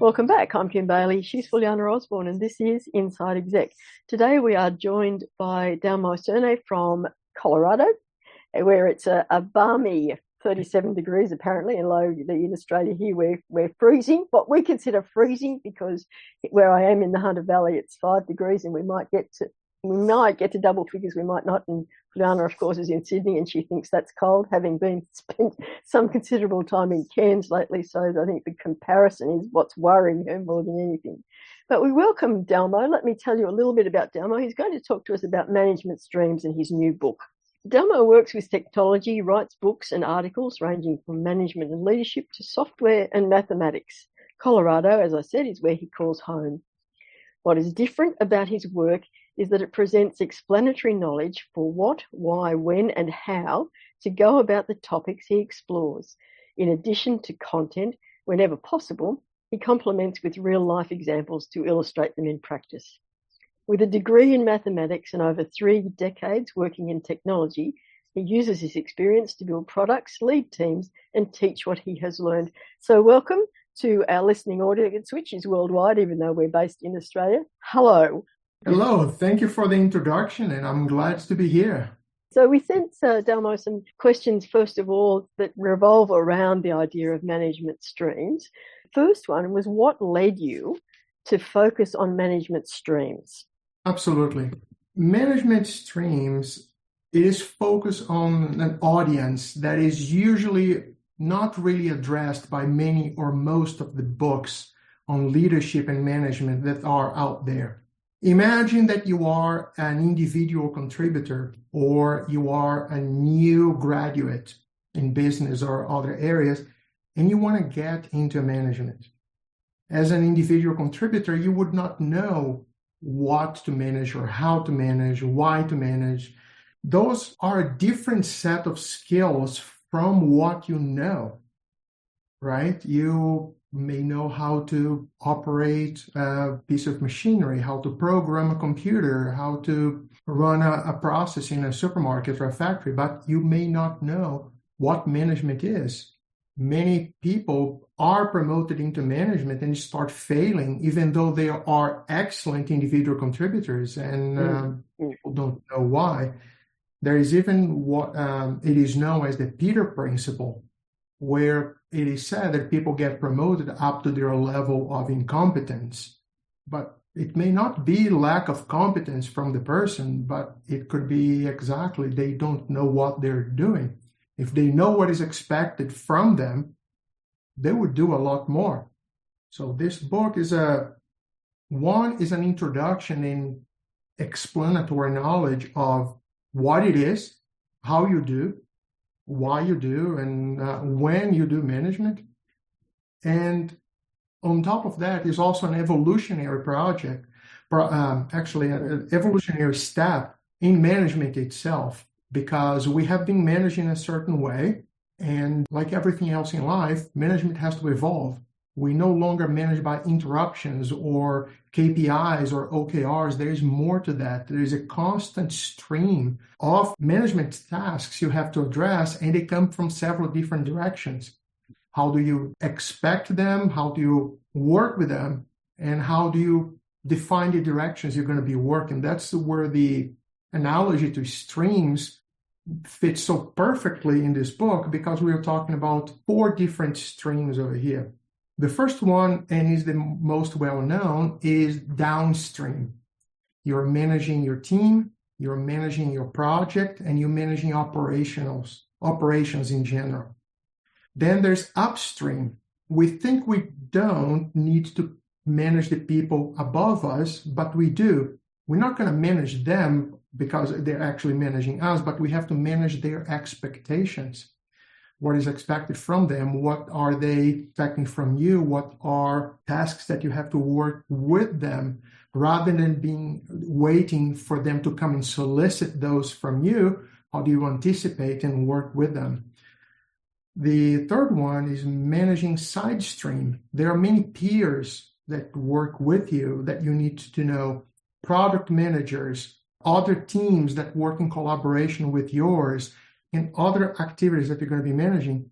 Welcome back. I'm Kim Bailey. She's Juliana Osborne, and this is Inside Exec. Today we are joined by Dalmo Cirne from Colorado, where it's a balmy 37 degrees apparently, and low in Australia here we're freezing. What we consider freezing, because where I am in the Hunter Valley it's 5 degrees, and we might get to double figures, we might not. And Juliana, of course, is in Sydney, and she thinks that's cold, having spent some considerable time in Cairns lately. So I think the comparison is what's worrying her more than anything. But we welcome Dalmo. Let me tell you a little bit about Dalmo. He's going to talk to us about management streams and his new book. Dalmo works with technology, writes books and articles ranging from management and leadership to software and mathematics. Colorado, as I said, is where he calls home. What is different about his work is that it presents explanatory knowledge for what, why, when, and how to go about the topics he explores. In addition to content, whenever possible, he complements with real-life examples to illustrate them in practice. With a degree in mathematics and over 3 decades working in technology, he uses his experience to build products, lead teams, and teach what he has learned. So welcome to our listening audience, which is worldwide, even though we're based in Australia. Hello. Hello, thank you for the introduction, and I'm glad to be here. So we sent Dalmo some questions, first of all, that revolve around the idea of management streams. First one was, what led you to focus on management streams? Absolutely. Management streams is focused on an audience that is usually not really addressed by many or most of the books on leadership and management that are out there. Imagine that you are an individual contributor, or you are a new graduate in business or other areas, and you want to get into management. As an individual contributor, you would not know what to manage or how to manage, why to manage. Those are a different set of skills from what you know, right? You may know how to operate a piece of machinery, how to program a computer, how to run a process in a supermarket or a factory, but you may not know what management is. Many people are promoted into management and start failing, even though they are excellent individual contributors, and people don't know why. There is even what it is known as the Peter Principle, where it is said that people get promoted up to their level of incompetence. But it may not be lack of competence from the person, but it could be exactly they don't know what they're doing. If they know what is expected from them, they would do a lot more. So this book is an introduction in explanatory knowledge of what it is, how you do, why you do, and when you do management. And on top of that is also an evolutionary project, actually an evolutionary step in management itself, because we have been managing a certain way, and like everything else in life, management has to evolve. We no longer manage by interruptions or KPIs or OKRs. There is more to that. There is a constant stream of management tasks you have to address, and they come from several different directions. How do you expect them? How do you work with them? And how do you define the directions you're going to be working? That's where the analogy to streams fits so perfectly in this book, because we are talking about 4 different streams over here. The first one, and is the most well-known, is downstream. You're managing your team, you're managing your project, and you're managing operations in general. Then there's upstream. We think we don't need to manage the people above us, but we do. We're not going to manage them because they're actually managing us, but we have to manage their expectations. What is expected from them? What are they expecting from you? What are tasks that you have to work with them, rather than waiting for them to come and solicit those from you? How do you anticipate and work with them? The third one is managing side stream. There are many peers that work with you that you need to know, product managers, other teams that work in collaboration with yours, and other activities that you're going to be managing.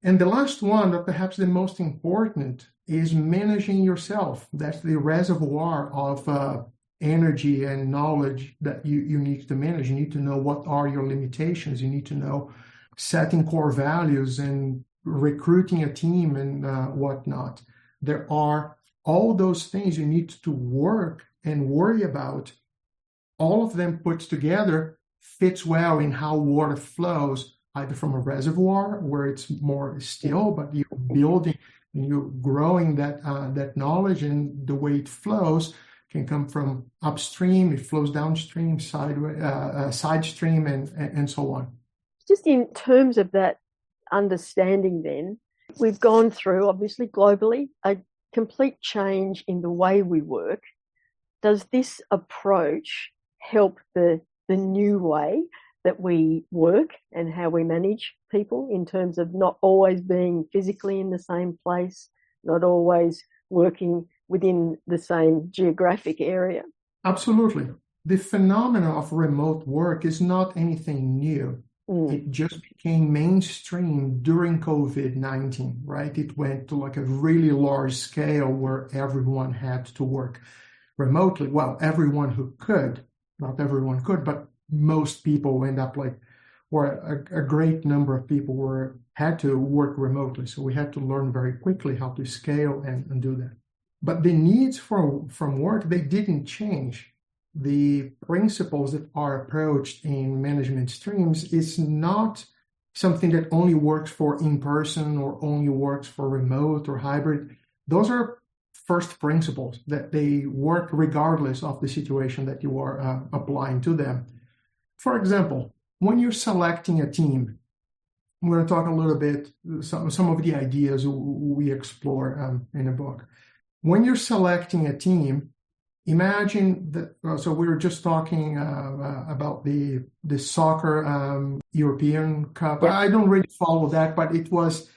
And the last one, but perhaps the most important, is managing yourself. That's the reservoir of energy and knowledge that you need to manage. You need to know what are your limitations. You need to know setting core values and recruiting a team and whatnot. There are all those things you need to work and worry about. All of them put together fits well in how water flows, either from a reservoir where it's more still, but you're building and you're growing that knowledge, and the way it flows can come from upstream, it flows downstream, side stream, and so on. Just in terms of that understanding, then, we've gone through, obviously globally, a complete change in the way we work. Does this approach help the new way that we work and how we manage people, in terms of not always being physically in the same place, not always working within the same geographic area? Absolutely. The phenomena of remote work is not anything new. It just became mainstream during COVID-19, right? It went to like a really large scale where everyone had to work remotely. Well, everyone who could, not everyone could, but most people end up or a great number of people had to work remotely. So we had to learn very quickly how to scale and do that. But the needs from work, they didn't change. The principles that are approached in management streams is not something that only works for in-person or only works for remote or hybrid. Those are first principles that they work regardless of the situation that you are applying to them. For example, when you're selecting a team, I'm going to talk a little bit, some of the ideas we explore in the book. When you're selecting a team, imagine that, so we were just talking about the soccer European Cup. Yeah. I don't really follow that, but it was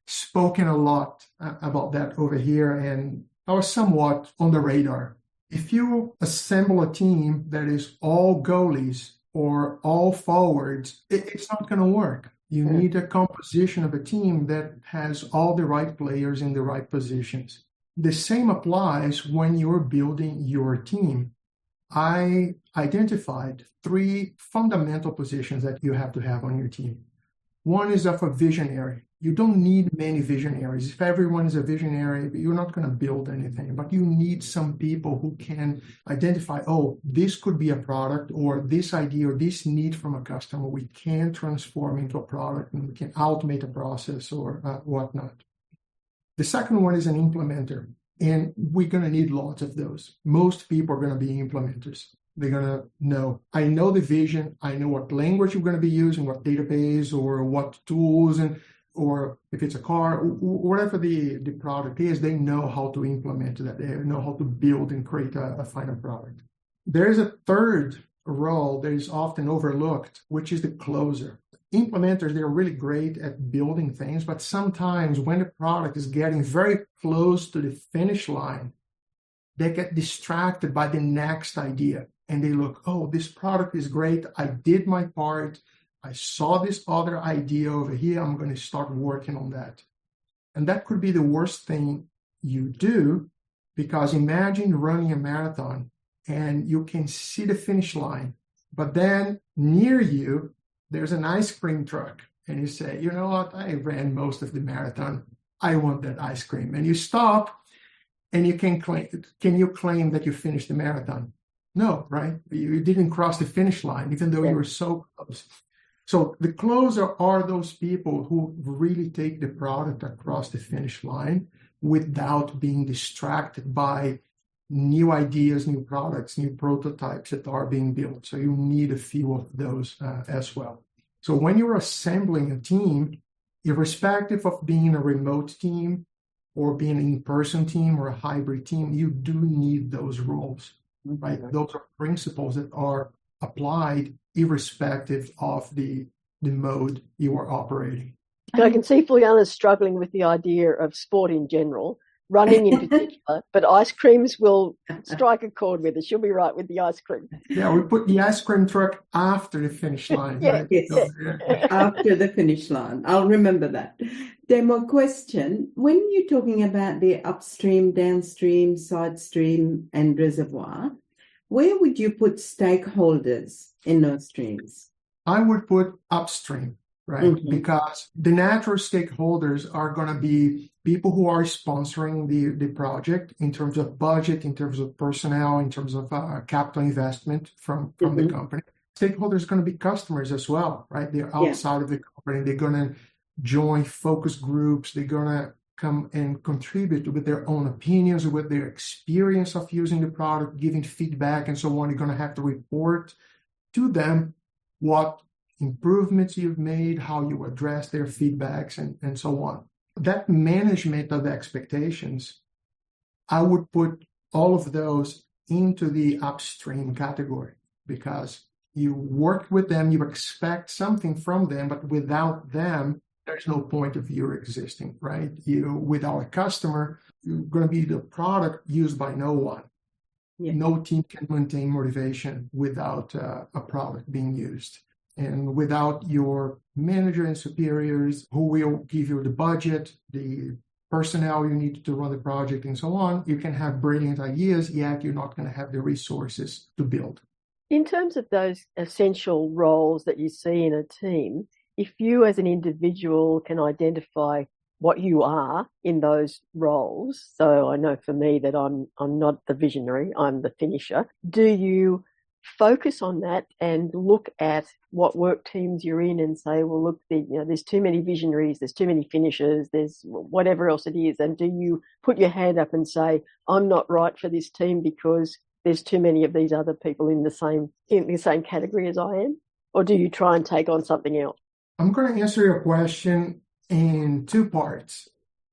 spoken a lot about that over here, and I was somewhat on the radar. If you assemble a team that is all goalies or all forwards, it's not going to work. You need a composition of a team that has all the right players in the right positions. The same applies when you're building your team. I identified 3 fundamental positions that you have to have on your team. One is of a visionary. You don't need many visionaries. If everyone is a visionary, you're not going to build anything, but you need some people who can identify, oh, this could be a product, or this idea or this need from a customer we can transform into a product, and we can automate a process or whatnot. The second one is an implementer, and we're going to need lots of those. Most people are going to be implementers. They're going to know, I know the vision, I know what language you're going to be using, what database or what tools, or if it's a car, whatever the product is, they know how to implement that. They know how to build and create a final product. There's a third role that is often overlooked, which is the closer. Implementers, they're really great at building things, but sometimes when the product is getting very close to the finish line, they get distracted by the next idea. And they look, oh, this product is great. I did my part. I saw this other idea over here. I'm going to start working on that. And that could be the worst thing you do, because imagine running a marathon and you can see the finish line, but then near you, there's an ice cream truck. And you say, you know what? I ran most of the marathon. I want that ice cream. And you stop and you can you claim that you finished the marathon? No, right? You didn't cross the finish line, even though you were so close. So the closer are those people who really take the product across the finish line without being distracted by new ideas, new products, new prototypes that are being built. So you need a few of those as well. So when you're assembling a team, irrespective of being a remote team or being an in-person team or a hybrid team, you do need those roles. Right? Those are principles that are applied irrespective of the mode you are operating. I can see Fuliana's struggling with the idea of sport in general, running in particular, but ice creams will strike a chord with us. She'll be right with the ice cream. Yeah, we put the ice cream truck after the finish line. Yeah, Right? Yes, So, yeah. after the finish line. I'll remember that. Demo question. When you're talking about the upstream, downstream, side stream, and reservoir, where would you put stakeholders in those streams? I would put upstream, right? Mhm. Because the natural stakeholders are going to be people who are sponsoring the project in terms of budget, in terms of personnel, in terms of capital investment from the Mhm. company. Stakeholders are going to be customers as well, right? They're outside of the company. They're going to join focus groups. They're going to come and contribute with their own opinions, with their experience of using the product, giving feedback, and so on. You're going to have to report to them what improvements you've made, how you address their feedbacks, and so on. That management of expectations, I would put all of those into the upstream category, because you work with them, you expect something from them, but without them, there's no point of your existing, right? Without a customer, you're going to be the product used by no one. Yeah. No team can maintain motivation without a product being used. And without your manager and superiors who will give you the budget, the personnel you need to run the project, and so on, you can have brilliant ideas, yet you're not going to have the resources to build. In terms of those essential roles that you see in a team, if you as an individual can identify what you are in those roles, so I know for me that I'm not the visionary, I'm the finisher. Do you focus on that and look at what work teams you're in and say, well, look, there's too many visionaries, there's too many finishers, there's whatever else it is, and do you put your hand up and say, I'm not right for this team because there's too many of these other people in the same category as I am? Or do you try and take on something else? I'm going to answer your question in two parts.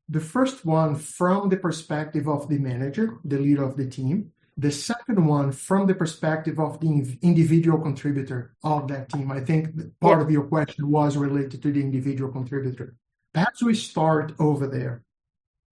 The first one from the perspective of the manager, the leader of the team. The second one from the perspective of the individual contributor of that team. I think part of your question was related to the individual contributor. Perhaps we start over there.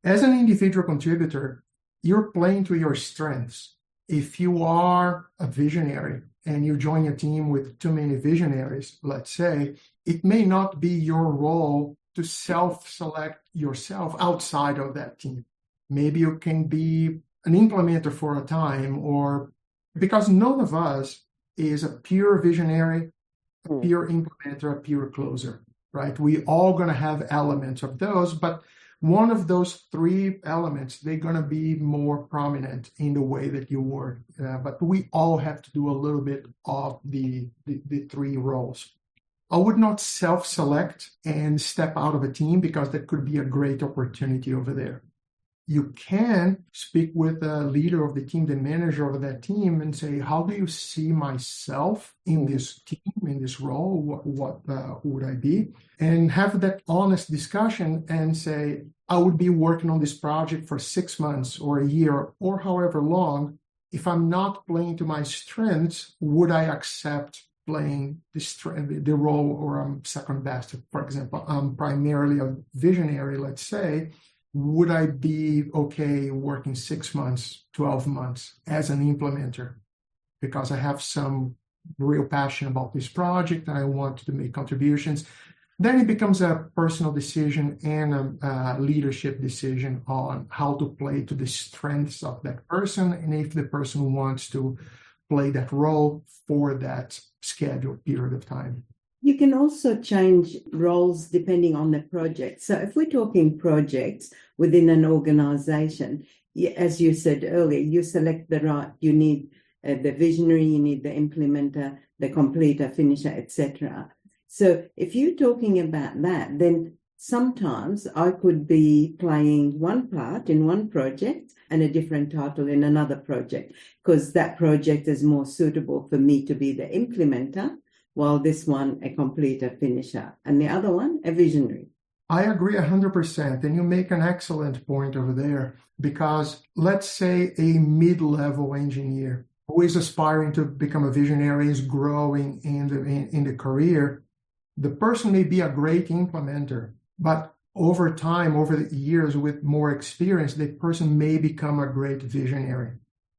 As an individual contributor, you're playing to your strengths. If you are a visionary and you join a team with too many visionaries, let's say, it may not be your role to self-select yourself outside of that team. Maybe you can be an implementer for a time, or because none of us is a pure visionary, a pure implementer, a pure closer, right? We all going to have elements of those, but one of those three elements, they're going to be more prominent in the way that you work. But we all have to do a little bit of the three roles. I would not self-select and step out of a team, because that could be a great opportunity over there. You can speak with the leader of the team, the manager of that team, and say, how do you see myself in this team, in this role? What would I be? And have that honest discussion and say, I would be working on this project for 6 months or a year or however long. If I'm not playing to my strengths, would I accept playing the role, or I'm second best? For example, I'm primarily a visionary, let's say. Would I be okay working 6 months, 12 months as an implementer, because I have some real passion about this project and I want to make contributions? Then it becomes a personal decision and a leadership decision on how to play to the strengths of that person, and if the person wants to play that role for that scheduled period of time. You can also change roles depending on the project. So if we're talking projects within an organization, as you said earlier, you select you need the visionary, you need the implementer, the completer, finisher, etc. So if you're talking about that, then sometimes I could be playing one part in one project and a different title in another project, because that project is more suitable for me to be the implementer, while this one a completer, finisher, and the other one a visionary. I agree 100%. And you make an excellent point over there, because let's say a mid-level engineer who is aspiring to become a visionary, is growing in the career. The person may be a great implementer, but over time, over the years, with more experience, the person may become a great visionary.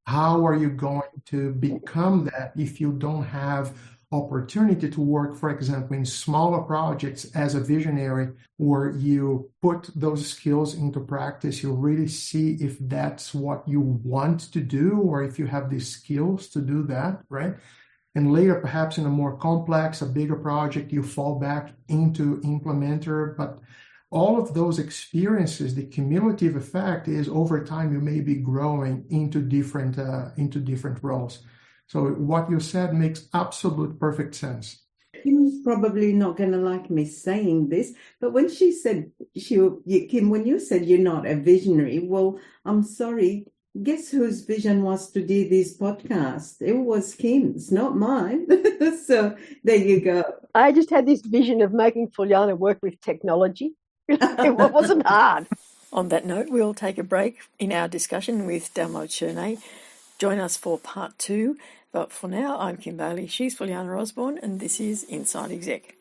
How are you going to become that if you don't have opportunity to work, for example, in smaller projects as a visionary, where you put those skills into practice, you really see if that's what you want to do, or if you have the skills to do that, right? And later, perhaps in a more complex, a bigger project, you fall back into implementer. But all of those experiences, the cumulative effect is over time, you may be growing into different roles. So what you said makes absolute perfect sense. Kim's probably not going to like me saying this, but when she said, Kim, when you said you're not a visionary, well, I'm sorry. Guess whose vision was to do this podcast? It was Kim's, not mine. So there you go. I just had this vision of making Fuliana work with technology. It wasn't hard. On that note, we'll take a break in our discussion with Dalmo Cirne. Join us for part 2. But for now, I'm Kim Bailey, she's Fuliana Osborne, and this is Inside Exec.